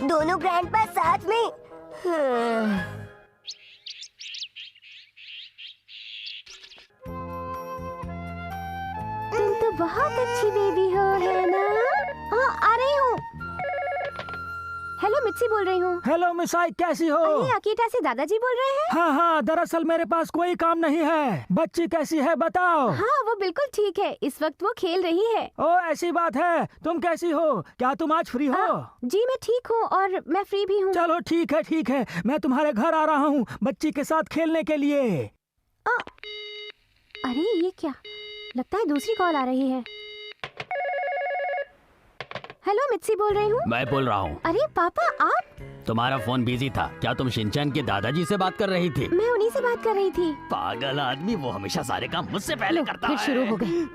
दोनों ग्रैंडपा साथ में। तुम तो बहुत अच्छी बेबी हो, है ना? हाँ, आ रही हूँ। हेलो, मित्सी बोल रही हूँ। हेलो मिसाई, कैसी हो? अरे अकीटा से दादाजी बोल रहे हैं? हाँ हाँ, दरअसल मेरे पास कोई काम नहीं है। बच्ची कैसी है बताओ? हाँ, वो बिल्कुल ठीक है। इस वक्त वो खेल रही है। ओ ऐसी बात है। तुम कैसी हो? क्या तुम आज फ्री हो? जी मैं ठीक हूँ और मैं फ्री भी हूँ। चलो ठीक है, मैं तुम्हारे घर आ रहा हूँ बच्ची के साथ खेलने के लिए। अरे ये क्या? लगता है दूसरी कॉल आ रही है। हेलो, मित्सी बोल रही हूँ। मैं बोल रहा हूँ। अरे पापा, आप? तुम्हारा फोन बिजी था क्या? तुम शिनचैन के दादाजी से बात कर रही थी? मैं उन्हीं से बात कर रही थी। पागल आदमी, वो हमेशा सारे काम मुझसे पहले करता फिर है। शुरू हो गई।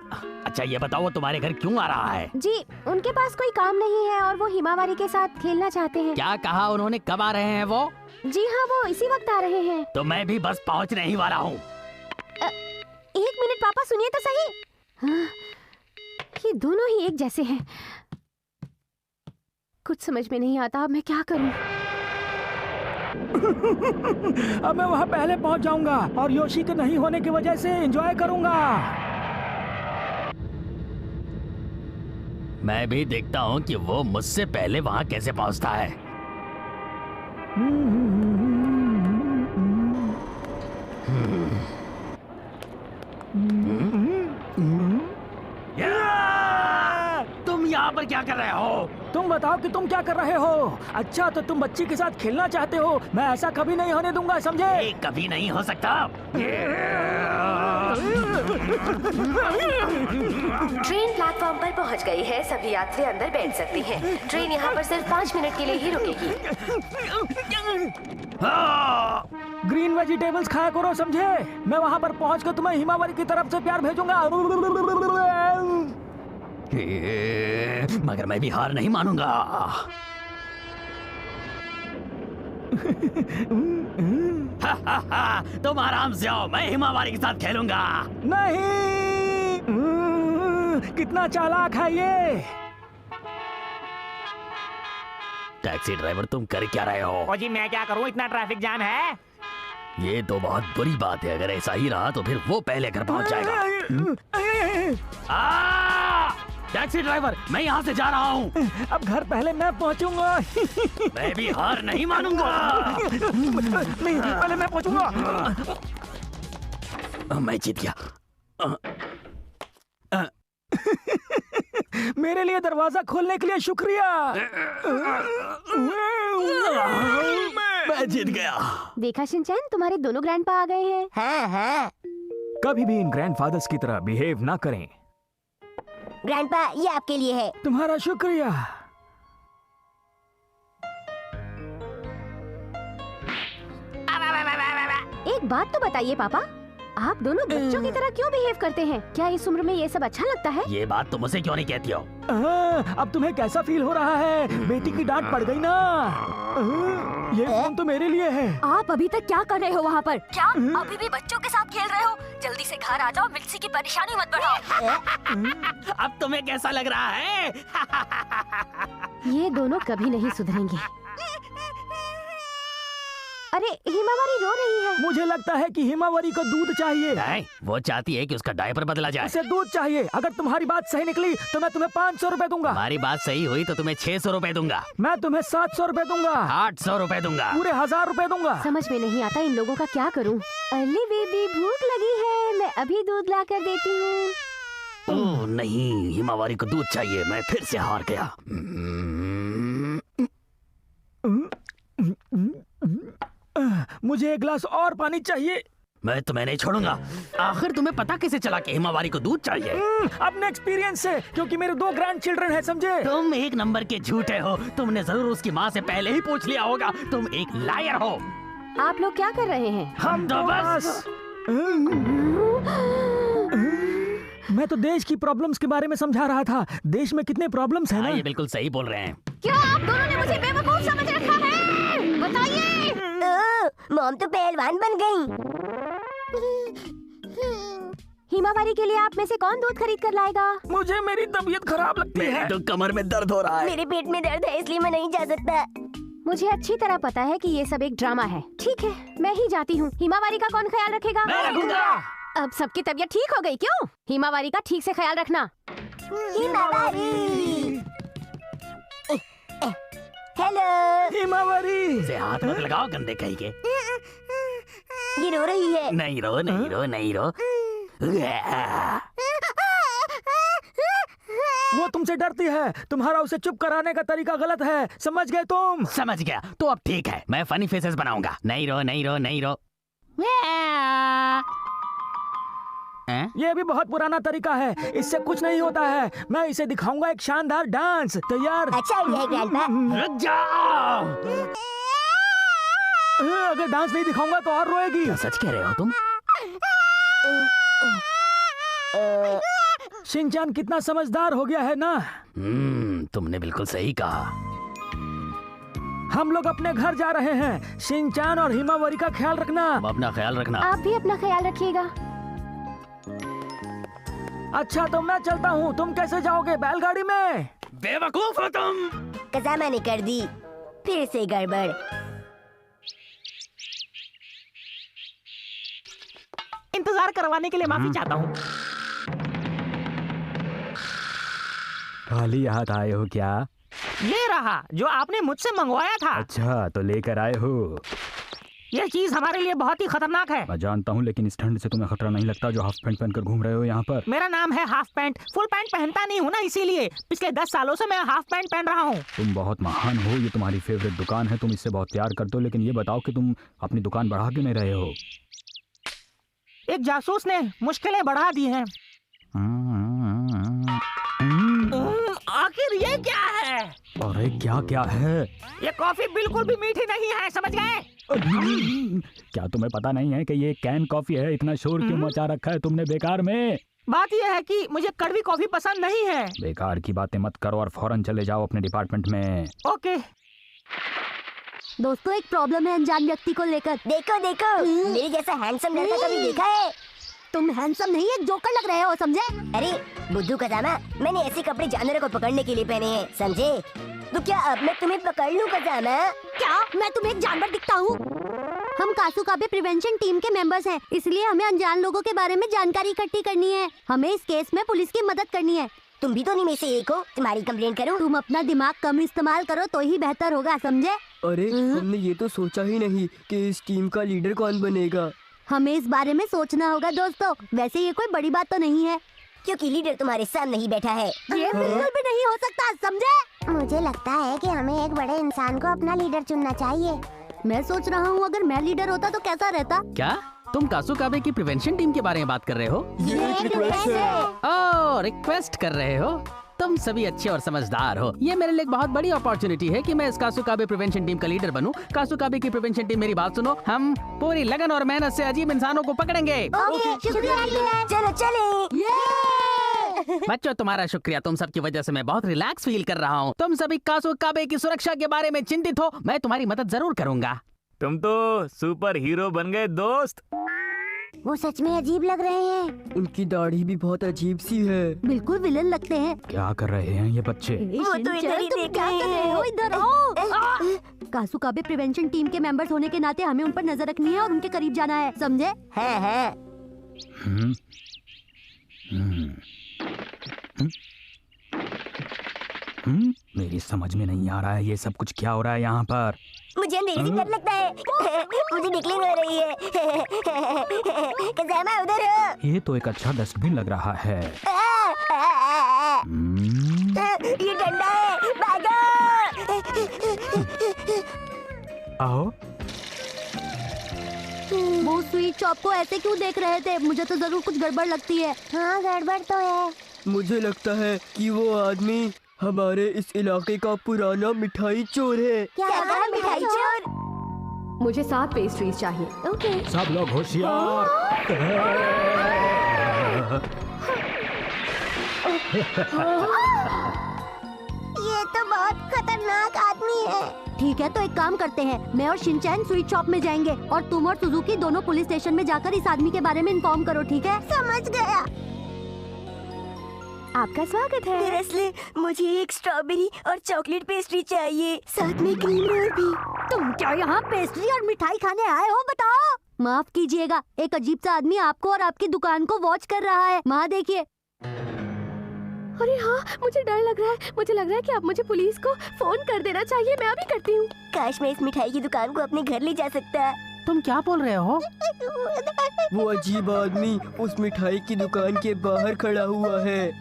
अच्छा ये बताओ, वो तुम्हारे घर क्यों आ रहा है? जी उनके पास कोई काम नहीं है और वो हिमावारी के साथ खेलना चाहते हैं। क्या कहा उन्होंने? कब आ रहे हैं वो? जी हाँ, वो इसी वक्त आ रहे हैं। तो मैं भी बस पहुँचने ही वाला हूँ। एक मिनट पापा, सुनिए तो सही। हाँ, ये दोनों ही एक जैसे हैं। कुछ समझ में नहीं आता, अब मैं क्या करूं? अब मैं वहाँ पहले पहुँच जाऊंगा और योशी के नहीं होने की वजह से एंजॉय करूंगा। मैं भी देखता हूँ कि वो मुझसे पहले वहाँ कैसे पहुँचता है। तुम यहाँ पर क्या कर रहे हो? तुम बताओ कि तुम क्या कर रहे हो? अच्छा तो तुम बच्ची के साथ खेलना चाहते हो। मैं ऐसा कभी नहीं होने दूंगा, समझे? ये कभी नहीं हो सकता। ट्रेन प्लेटफॉर्म पर पहुंच गई है। सभी यात्री अंदर बैठ सकते हैं। ट्रेन यहाँ पर सिर्फ 5 मिनट के लिए ही रुकेगी। ग्रीन वेजिटेबल्स खाया करो, समझे? मैं वहाँ पर पहुँच कर तुम्हें हिमावरी की तरफ से प्यार भेजूंगा। मगर मैं भी हार नहीं मानूंगा। तुम आराम से आओ, मैं हिमावारी के साथ खेलूंगा। नहीं, कितना चालाक है ये। टैक्सी ड्राइवर, तुम कर क्या रहे हो? ओ जी मैं क्या करूं, इतना ट्रैफिक जाम है। ये तो बहुत बुरी बात है। अगर ऐसा ही रहा तो फिर वो पहले घर पहुंच जाएगा। टैक्सी ड्राइवर, मैं यहाँ से जा रहा हूँ। अब घर पहले मैं पहुँचूंगा। मैं भी हार नहीं मानूंगा। नहीं, पहले मैं पहुँचूंगा। मैं जीत गया। मेरे लिए दरवाजा खोलने के लिए शुक्रिया। मैं जीत गया। देखा शिनचैन, तुम्हारे दोनों ग्रैंडपा आ गए हैं। हाँ। कभी भी इन ग्रैंडफादर्स की तरह बिहेव ना करें। ग्रैंडपा, ये आपके लिए है। तुम्हारा शुक्रिया। एक बात तो बताइए पापा, आप दोनों बच्चों की तरह क्यों बिहेव करते हैं? क्या इस उम्र में ये सब अच्छा लगता है? ये बात तुम मुझसे क्यों नहीं कहती हो? अब तुम्हें कैसा फील हो रहा है? बेटी की डांट पड़ गई ना। ये फोन तो मेरे लिए है। आप अभी तक क्या कर रहे हो वहाँ पर? क्या अभी भी बच्चों के साथ खेल रहे हो? जल्दी से घर आ जाओ, मिर्ची की परेशानी मत बढ़ाओ। अब तुम्हें कैसा लग रहा है? ये दोनों कभी नहीं सुधरेंगे। अरे हिमावरी रो रही है। मुझे लगता है कि हिमावरी को दूध चाहिए। नहीं, वो चाहती है कि उसका डायपर बदला जाए। उसे दूध चाहिए। अगर तुम्हारी बात सही निकली तो मैं तुम्हें 500 रुपए दूंगा। हमारी बात सही हुई तो तुम्हें 600 रुपए दूंगा। मैं तुम्हें 700 रुपए दूंगा। 800 रुपए दूंगा। पूरे 1000 रुपए दूंगा। समझ में नहीं आता इन लोगों का क्या करूं। अरे बेबी, भूख लगी है, मैं अभी दूध ला कर देती हूँ। ओह नहीं, हिमावरी को दूध चाहिए। मैं फिर से हार गया। मुझे एक गिलास और पानी चाहिए। मैं तुम्हें नहीं छोड़ूंगा। आखिर तुम्हें पता कैसे चला कि हिमावरी को दूध चाहिए? अपने एक्सपीरियंस से, क्योंकि मेरे 2 ग्रैंड चिल्ड्रन है, समझे? तुम एक नंबर के झूठे हो। तुमने जरूर उसकी माँ से पहले ही पूछ लिया होगा। तुम एक लायर हो। आप लोग क्या कर रहे हैं? हम तो बस मैं तो देश की प्रॉब्लम्स के बारे में समझा रहा था। देश में कितने प्रॉब्लम्स हैं ना। ये बिल्कुल सही बोल रहे हैं। क्या आप दोनों ने मुझे बेवकूफ समझ रखा है? बताइए। मॉम तो पहलवान बन गई। हिमावरी के लिए आप में से कौन दूध खरीद कर लाएगा? मुझे मेरी तबीयत खराब लगती है। तो कमर में दर्द हो रहा है। मेरे पेट में दर्द है, इसलिए मैं नहीं जा सकता। मुझे अच्छी तरह पता है कि ये सब एक ड्रामा है। ठीक है, मैं ही जाती हूँ। हिमावारी का कौन ख्याल रखेगा? मैं रखूंगा। अब सबकी तबीयत ठीक हो गई क्यों? हिमावारी का ठीक से ख्याल रखना। हिमावारी। हेलो। हिमावरी। से हाथ मत लगाओ गंदे कहीं के। ये रो रही है। नहीं रो, नहीं रो, नहीं रो। वो तुमसे डरती है। तुम्हारा उसे चुप कराने का तरीका गलत है, समझ गए तुम? समझ गया। तो अब ठीक है, मैं फनी फेसेस बनाऊंगा। नहीं रो, नहीं रो, नहीं रो। ये भी बहुत पुराना तरीका है, इससे कुछ नहीं होता है। मैं इसे दिखाऊंगा एक शानदार डांस। तैयार? अच्छा है ग्रैंडपा। रुक जाओ। अगर डांस नहीं दिखाऊंगा तो और रोएगी। क्या सच कह रहे हो तुम? शिनचैन कितना समझदार हो गया है ना। तुमने बिल्कुल सही कहा। हम लोग अपने घर जा रहे हैं। शिनचैन और हिमावरी का ख्याल रखना। अब अपना ख्याल रखना। आप भी अपना ख्याल रखिएगा। अच्छा तो मैं चलता हूँ, तुम कैसे जाओगे? बैलगाड़ी में? बेवकूफ हो तुम। कज़ामा ने कर दी फिर से गड़बड़। इंतजार करवाने के लिए माफी चाहता हूँ। खाली हाथ आए हो क्या? ये रहा जो आपने मुझसे मंगवाया था। अच्छा तो लेकर आए हो। ये चीज हमारे लिए बहुत ही खतरनाक है। मैं जानता हूँ, लेकिन इस ठंड से तुम्हें खतरा नहीं लगता जो हाफ पैंट पहनकर घूम रहे हो यहाँ पर? मेरा नाम है हाफ पैंट। फुल पैंट पहनता नहीं हूँ ना, इसीलिए पिछले 10 सालों से मैं हाफ पैंट पहन रहा हूँ। तुम बहुत महान हो, ये तुम्हारी फेवरेट दुकान है, तुम इससे बहुत प्यार करते हो, लेकिन ये बताओ कि तुम अपनी दुकान बढ़ा क्यों नहीं रहे हो? एक जासूस ने मुश्किलें बढ़ा दी हैं। आखिर ये क्या है? अरे क्या क्या है? ये कॉफी बिल्कुल भी मीठी नहीं है, समझ गए? क्या तुम्हें पता नहीं है कि ये कैन कॉफी है? इतना शोर क्यों मचा रखा है तुमने बेकार में? बात यह है कि मुझे कड़वी कॉफी पसंद नहीं है। बेकार की बातें मत करो और फौरन चले जाओ अपने डिपार्टमेंट में। ओके। दोस्तों, एक प्रॉब्लम है अनजान व्यक्ति को लेकर। देखो देखो, मेरे जैसा हैंडसम लड़का कभी देखा है? तुम हैंडसम नहीं, एक जोकर लग रहे हो, समझे? अरे बुद्धू कज़ामा, मैंने ऐसे कपड़े जानवरों को पकड़ने के लिए पहने हैं, समझे? तो क्या अब मैं तुम्हें पकड़ लूं कज़ामा? क्या मैं तुम्हें एक जानवर दिखता हूँ? हम कासुकाबे प्रिवेंशन टीम के मेंबर्स हैं, इसलिए हमें अनजान लोगों के बारे में जानकारी इकट्ठी करनी है। हमें इस केस में पुलिस की मदद करनी है। तुम भी तो नहीं में से एक हो, तुम्हारी कंप्लेंट करूं? तुम अपना दिमाग कम इस्तेमाल करो तो ही बेहतर होगा, समझे? अरे हमने ये तो सोचा ही नहीं कि इस टीम का लीडर कौन बनेगा। हमें इस बारे में सोचना होगा दोस्तों। वैसे ये कोई बड़ी बात तो नहीं है, क्योंकि लीडर तुम्हारे सामने ही बैठा है। ये बिल्कुल भी नहीं हो सकता, समझे? मुझे लगता है कि हमें एक बड़े इंसान को अपना लीडर चुनना चाहिए। मैं सोच रहा हूँ अगर मैं लीडर होता तो कैसा रहता। क्या तुम कासुकाबे की प्रिवेंशन टीम के बारे में बात कर रहे हो? ये रिक्वेस्ट है। ओह, रिक्वेस्ट कर रहे हो? तुम सभी अच्छे और समझदार हो। ये मेरे लिए एक बहुत बड़ी अपॉर्चुनिटी है कि मैं इस कासुकाबे प्रिवेंशन टीम का लीडर बनूं। कासुकाबे की प्रिवेंशन टीम, मेरी बात सुनो, हम पूरी लगन और मेहनत से अजीब इंसानों को पकड़ेंगे। ओके, शुक्रिया। चलो चलें। बच्चों, तुम्हारा शुक्रिया। तुम सबकी वजह से मैं बहुत रिलैक्स फील कर रहा हूँ। तुम सभी कासुकाबे की सुरक्षा के बारे में चिंतित हो, मैं तुम्हारी मदद जरूर करूँगा। तुम तो सुपर हीरो बन गए दोस्त। वो सच में अजीब लग रहे हैं। उनकी दाढ़ी भी बहुत अजीब सी है। बिल्कुल विलन लगते हैं। क्या कर रहे हैं ये बच्चे? वो तो इधर ही देख रहे हैं। इधर आओ। कासुकाबे प्रिवेंशन टीम के मेंबर्स होने के नाते हमें उन पर नजर रखनी है और उनके करीब जाना है, समझे? हाँ हाँ। हम्म, हम्म, मेरी समझ में नहीं आ रहा है ये सब कुछ क्या हो रहा है यहाँ पर। मुझे अंधेरे से डर लगता है। मुझे निकली हो रही है। कज़ामा उधर हो। ये तो एक अच्छा डस्टबिन लग रहा है। ये डंडा है, भागो। आओ। वो स्वीट शॉप को ऐसे क्यों देख रहे थे? मुझे तो जरूर कुछ गड़बड़ लगती है। हाँ गड़बड़ तो है। मुझे लगता है कि वो आदमी हमारे इस इलाके का पुराना मिठाई चोर है। क्या कहा, मिठाई चोर? मुझे 7 पेस्ट्रीज चाहिए। ओके। सब लोग होशियार। ये तो बहुत खतरनाक आदमी है। ठीक है, तो एक काम करते हैं, मैं और शिनचैन स्वीट शॉप में जाएंगे और तुम और सुजुकी दोनों पुलिस स्टेशन में जाकर इस आदमी के बारे में इन्फॉर्म करो, ठीक है? समझ गया। आपका स्वागत है। दरअसल मुझे एक स्ट्रॉबेरी और चॉकलेट पेस्ट्री चाहिए, साथ में क्रीम रोल भी। तुम क्या यहाँ पेस्ट्री और मिठाई खाने आए हो, बताओ? माफ कीजिएगा, एक अजीब सा आदमी आपको और आपकी दुकान को वॉच कर रहा है। वहाँ देखिए। अरे हाँ, मुझे डर लग रहा है। मुझे लग रहा है कि अब मुझे पुलिस को फोन कर देना चाहिए। मैं अभी करती हूँ। काश मैं इस मिठाई की दुकान को अपने घर ले जा सकता। तुम क्या बोल रहे हो? वो अजीब आदमी उस मिठाई की दुकान के बाहर खड़ा हुआ है।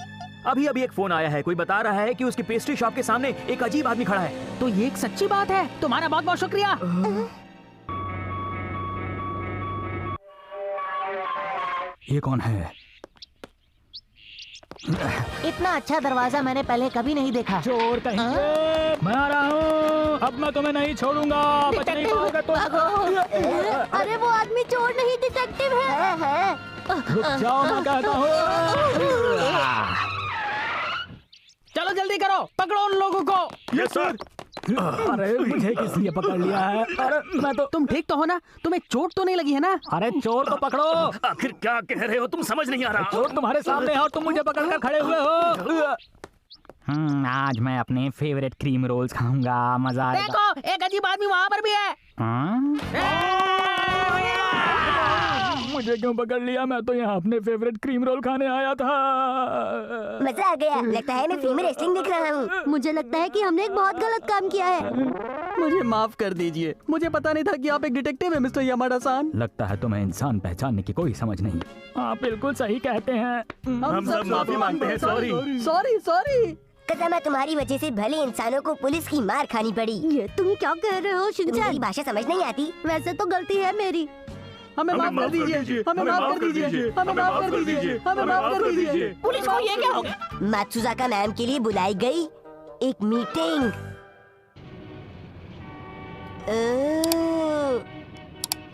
अभी अभी एक फोन आया है, कोई बता रहा है कि उसकी पेस्ट्री शॉप के सामने एक अजीब आदमी खड़ा है। तो ये एक सच्ची बात है। तुम्हारा बहुत बहुत शुक्रिया। ये कौन है? इतना अच्छा दरवाजा मैंने पहले कभी नहीं देखा। चोर कहीं के। मैं आ रहा हूँ, अब मैं तुम्हें नहीं छोड़ूंगा, बच नहीं पाओगे तुम। अरे वो आदमी चोर नहीं, डिटेक्टिव है। रुक जाओ, मैं कहता हूँ। चलो जल्दी करो, पकड़ो उन लोगों को। Yes sir. अरे मुझे किस लिए पकड़ लिया है? अरे मैं तो। तुम ठीक तो हो ना? तुम्हें चोट तो नहीं लगी है ना? अरे चोर को पकड़ो। आखिर क्या कह रहे हो तुम? समझ नहीं आ रहा। चोर तुम्हारे सामने है और तुम मुझे पकड़ कर खड़े हुए हो। आज मैं अपने फेवरेट क्रीम रोल्स खाऊंगा, मजा आएगा। देखो, एक अजीब आदमी वहाँ पर भी है। मुझे क्यों पकड़ लिया? मैं तो यहाँ अपने फेवरेट क्रीम रोल खाने आया था। मजा आ गया। लगता है मैं फ्री में रेसलिंग देख रहा हूँ। मुझे लगता है कि हमने एक बहुत गलत काम किया है। मुझे माफ कर दीजिए, मुझे पता नहीं था कि आप एक डिटेक्टिव है मिस्टर यामाडा-सान। लगता है तुम्हें इंसान पहचानने की कोई समझ नहीं। आप बिल्कुल सही कहते हैं। हम सब माफी मांगते हैं। सॉरी। सॉरी। कदमा, तुम्हारी वजह से भले इंसानों को पुलिस की मार खानी पड़ी। ये तुम क्या कह रहे हो तुम्हें शिनचैन? मेरी भाषा समझ नहीं आती। वैसे तो गलती है मेरी। हमें माफ कर दीजिए, हमें माफ कर दीजिए, हमें माफ कर दीजिए, हमें माफ कर दीजिए। पुलिस को ये क्या हो गया? मात्सुजाका मैम के लिए बुलाई गई एक मीटिंग।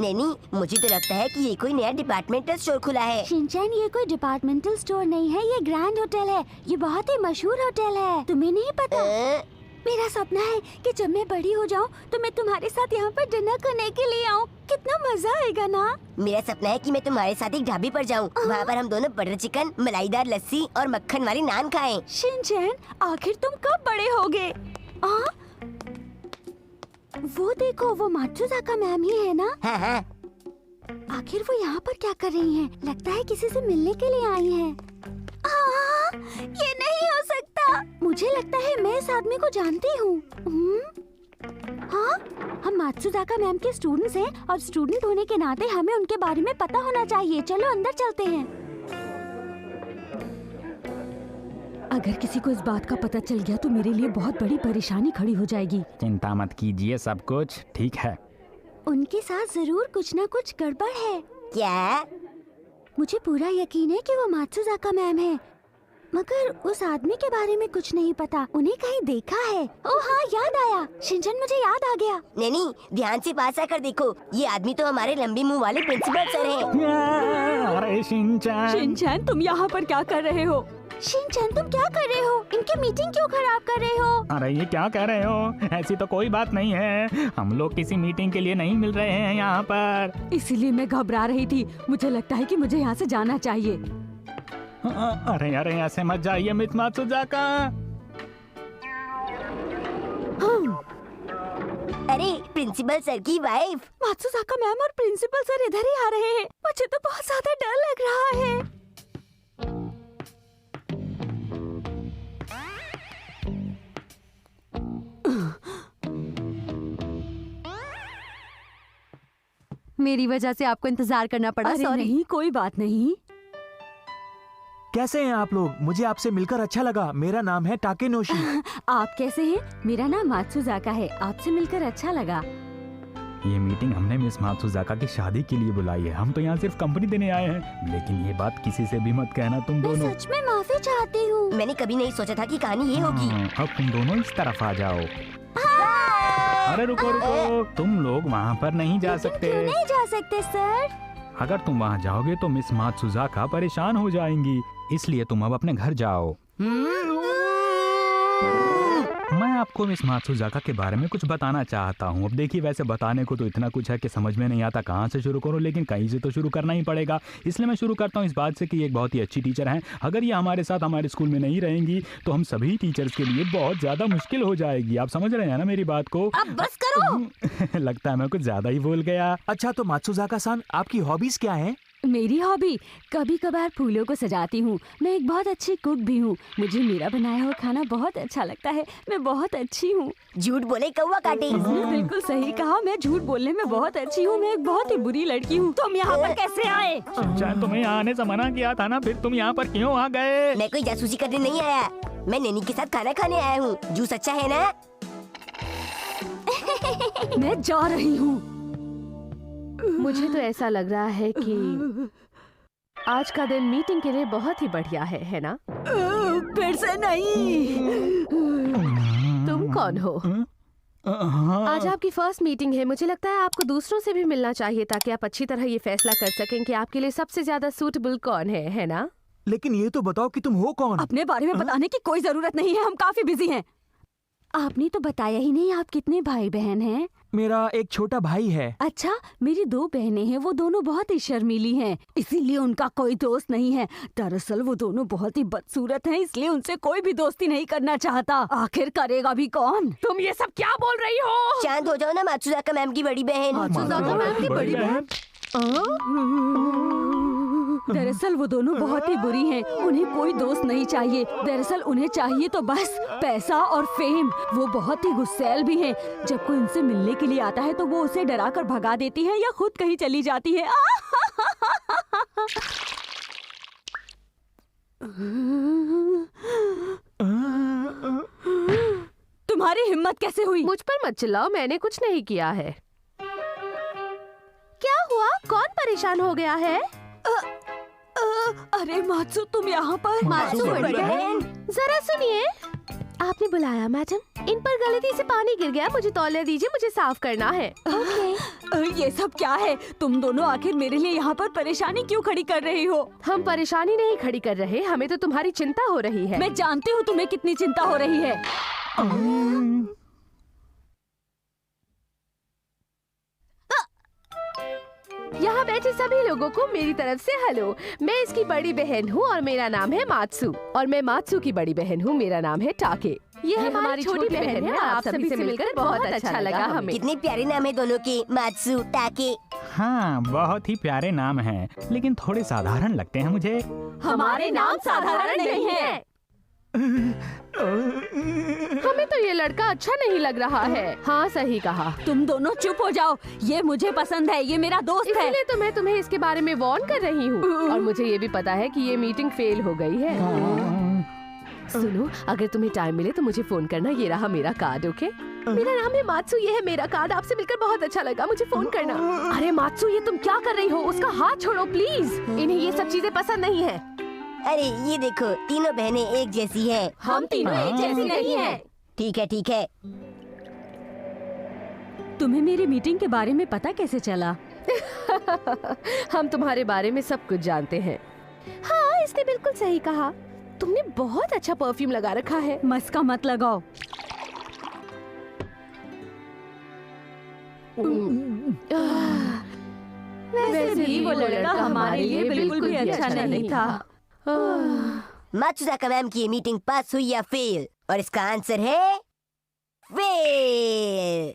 नहीं, मुझे तो लगता है कि ये कोई नया डिपार्टमेंटल स्टोर खुला है। शिनचैन, ये कोई डिपार्टमेंटल स्टोर नहीं है, ये ग्रैंड होटल है। ये बहुत ही मशहूर होटल है, तुम्हें नहीं पता? मेरा सपना है कि जब मैं बड़ी हो जाऊं तो मैं तुम्हारे साथ यहाँ पर डिनर करने के लिए आऊँ। कितना मजा आएगा ना? मेरा सपना है कि मैं तुम्हारे साथ एक ढाबे पर जाऊं। वहाँ पर हम दोनों बटर चिकन, मलाईदार लस्सी और मक्खन वाली नान खाएं। शिनचैन, आखिर तुम कब बड़े होगे? वो देखो, वो मात्सुजाका मैम ही है ना? हाँ हाँ। आखिर वो यहाँ पर क्या कर रही हैं? लगता है किसी से मिलने के लिए आई हैं। ये नहीं हो सकता। मुझे लगता है मैं इस आदमी को जानती हूँ। हाँ, हम मात्सुजाका मैम के स्टूडेंट्स हैं और स्टूडेंट होने के नाते हमें उनके बारे में पता होना चाहिए। चलो अंदर चलते हैं। अगर किसी को इस बात का पता चल गया तो मेरे लिए बहुत बड़ी परेशानी खड़ी हो जाएगी। चिंता मत कीजिए, सब कुछ ठीक है। उनके साथ जरूर कुछ ना कुछ गड़बड़ है। क्या? मुझे पूरा यकीन है कि वो मात्सुजाका मैम है, मगर उस आदमी के बारे में कुछ नहीं पता। उन्हें कहीं देखा है। ओह हाँ, याद आया। शिनचैन, मुझे याद आ गया। नहीं, ध्यान से पास आकर देखो। ये आदमी तो हमारे लंबी मुंह वाले प्रिंसिपल सर हैं। अरे शिनचैन, तुम यहाँ पर क्या कर रहे हो? शिनचैन, तुम क्या कर रहे हो? इनकी मीटिंग क्यों खराब कर रहे हो? अरे ये क्या कह रहे हो? ऐसी तो कोई बात नहीं है। हम लोग किसी मीटिंग के लिए नहीं मिल रहे हैं यहाँ पर। इसीलिए मैं घबरा रही थी। मुझे लगता है कि मुझे यहाँ से जाना चाहिए। अरे ऐसे मत जाइए मिस मात्सुजाका। अरे प्रिंसिपल सर की वाइफ। मात्सुजाका मैम और प्रिंसिपल सर इधर ही आ रहे हैं। मुझे तो बहुत ज्यादा डर लग रहा है। मेरी वजह से आपको इंतजार करना पड़ा। सॉरी। नहीं, कोई बात नहीं। कैसे हैं आप लोग? मुझे आपसे मिलकर अच्छा लगा। मेरा नाम है टाकेनोशी। आप कैसे हैं? मेरा नाम मात्सुजाका है। आपसे मिलकर अच्छा लगा। ये मीटिंग हमने मिस मात्सुजाका की शादी के लिए बुलाई है। हम तो यहाँ सिर्फ कंपनी देने आए हैं। लेकिन ये बात किसी से भी मत कहना तुम मैं दोनों। सच में माफी चाहती हूँ। मैंने कभी नहीं सोचा था कि कहानी ये होगी। अब तुम दोनों इस तरफ आ जाओ। अरे रुको, तुम लोग वहाँ पर नहीं जा सकते। क्यों नहीं जा सकते सर? अगर तुम वहाँ जाओगे तो मिस मात्सुजाका परेशान हो जाएंगी, इसलिए तुम अब अपने घर जाओ। मैं आपको मिस मात्सुजाका के बारे में कुछ बताना चाहता हूँ। अब देखिए, वैसे बताने को तो इतना कुछ है कि समझ में नहीं आता कहाँ से शुरू करूँ, लेकिन कहीं से तो शुरू करना ही पड़ेगा। इसलिए मैं शुरू करता हूँ इस बात से कि ये एक बहुत ही अच्छी टीचर हैं। अगर ये हमारे साथ हमारे स्कूल में नहीं रहेंगी तो हम सभी टीचर्स के लिए बहुत ज़्यादा मुश्किल हो जाएगी। आप समझ रहे हैं ना मेरी बात को? अब बस करो। लगता है मैं कुछ ज़्यादा ही बोल गया। अच्छा, तो मात्सुजाका-सान, आपकी हॉबीज क्या हैं? मेरी हॉबी कभी कभार फूलों को सजाती हूँ। मैं एक बहुत अच्छी कुक भी हूँ। मुझे मेरा बनाया हुआ खाना बहुत अच्छा लगता है। मैं बहुत अच्छी हूँ। झूठ बोले कौवा काटे। इसने बिल्कुल सही कहा। मैं झूठ बोलने में बहुत अच्छी हूँ। मैं एक बहुत ही बुरी लड़की हूँ। तुम यहाँ पर कैसे आए? शायद तुम्हें यहाँ आने से मना किया था ना, फिर तुम यहाँ पर क्यों आ गए? मैं कोई जासूसी करने नहीं आया, मैं नैनी के साथ खाना खाने आया हूँ। जूस अच्छा है ना? मैं जा रही हूँ। मुझे तो ऐसा लग रहा है कि आज का दिन मीटिंग के लिए बहुत ही बढ़िया है ना? फिर से नहीं। तुम कौन हो? आज आपकी फर्स्ट मीटिंग है। मुझे लगता है आपको दूसरों से भी मिलना चाहिए ताकि आप अच्छी तरह ये फैसला कर सकें कि आपके लिए सबसे ज्यादा सूटेबल कौन है ना? लेकिन ये तो बताओ कि तुम हो कौन? अपने बारे में बताने की कोई जरूरत नहीं है, हम काफी बिजी हैं। आपने तो बताया ही नहीं आप कितने भाई बहन हैं? मेरा एक छोटा भाई है। अच्छा, मेरी 2 बहनें हैं। वो दोनों बहुत ही शर्मीली हैं, इसीलिए उनका कोई दोस्त नहीं है। दरअसल वो दोनों बहुत ही बदसूरत हैं, इसलिए उनसे कोई भी दोस्ती नहीं करना चाहता। आखिर करेगा भी कौन? तुम ये सब क्या बोल रही हो? शांत हो जाओ ना मात्सुजाका मैम की बड़ी बहन। मात्सुजाका मैम की बड़ी बहन? दरअसल वो दोनों बहुत ही बुरी हैं। उन्हें कोई दोस्त नहीं चाहिए। दरअसल उन्हें चाहिए तो बस पैसा और फेम। वो बहुत ही गुस्सैल भी हैं। जब कोई उनसे मिलने के लिए आता है तो वो उसे डरा कर भगा देती है या खुद कहीं चली जाती है। तुम्हारी हिम्मत कैसे हुई? मुझ पर मत चिल्लाओ, मैंने कुछ नहीं किया है। क्या हुआ? कौन परेशान हो गया है? अरे मात्सु, तुम यहाँ पर? मात्सु बड़ी बहन, जरा सुनिए। आपने बुलाया मैडम? इन पर गलती से पानी गिर गया, मुझे तौलिया दीजिए, मुझे साफ करना है। ये सब क्या है? तुम दोनों आखिर मेरे लिए यहाँ पर परेशानी क्यों खड़ी कर रही हो? हम परेशानी नहीं खड़ी कर रहे, हमें तो तुम्हारी चिंता हो रही है। मैं जानती हूँ तुम्हें कितनी चिंता हो रही है। यहाँ बैठे सभी लोगों को मेरी तरफ से हेलो। मैं इसकी बड़ी बहन हूँ और मेरा नाम है मात्सु, और मैं मात्सु की बड़ी बहन हूँ, मेरा नाम है टाके। ये हमारी छोटी बहन है। आप सभी से मिलकर बहुत अच्छा लगा हमें। कितने प्यारे नाम है दोनों के, मात्सु, टाके। हाँ, बहुत ही प्यारे नाम हैं, लेकिन थोड़े साधारण लगते हैं मुझे। हमारे नाम साधारण नहीं है। हमें तो ये लड़का अच्छा नहीं लग रहा है। हाँ, सही कहा। तुम दोनों चुप हो जाओ। ये मुझे पसंद है, ये मेरा दोस्त है। इसलिए तो मैं तुम्हें इसके बारे में वार्न कर रही हूँ, और मुझे ये भी पता है कि ये मीटिंग फेल हो गई है। सुनो, अगर तुम्हें टाइम मिले तो मुझे फोन करना। ये रहा मेरा कार्ड, ओके? मेरा नाम है मात्सु, ये है मेरा कार्ड। आपसे मिलकर बहुत अच्छा लगा, मुझे फोन करना। अरे मात्सु, ये तुम क्या कर रही हो? उसका हाथ छोड़ो प्लीज। इन्हें ये सब चीजें पसंद नहीं है। अरे ये देखो, तीनों बहनें एक जैसी हैं। हम तीनों एक जैसी नहीं है। ठीक है, ठीक है। तुम्हें मेरी मीटिंग के बारे में पता कैसे चला? हम तुम्हारे बारे में सब कुछ जानते हैं। हाँ, इसने बिल्कुल सही कहा। तुमने बहुत अच्छा परफ्यूम लगा रखा है। मस्का मत लगाओ। वैसे भी वो लड़का हमारे लिए बिल्कुल भी अच्छा नहीं था। मात्सुजाका मैम की ये मीटिंग पास हुई या फेल? और इसका आंसर है फेल।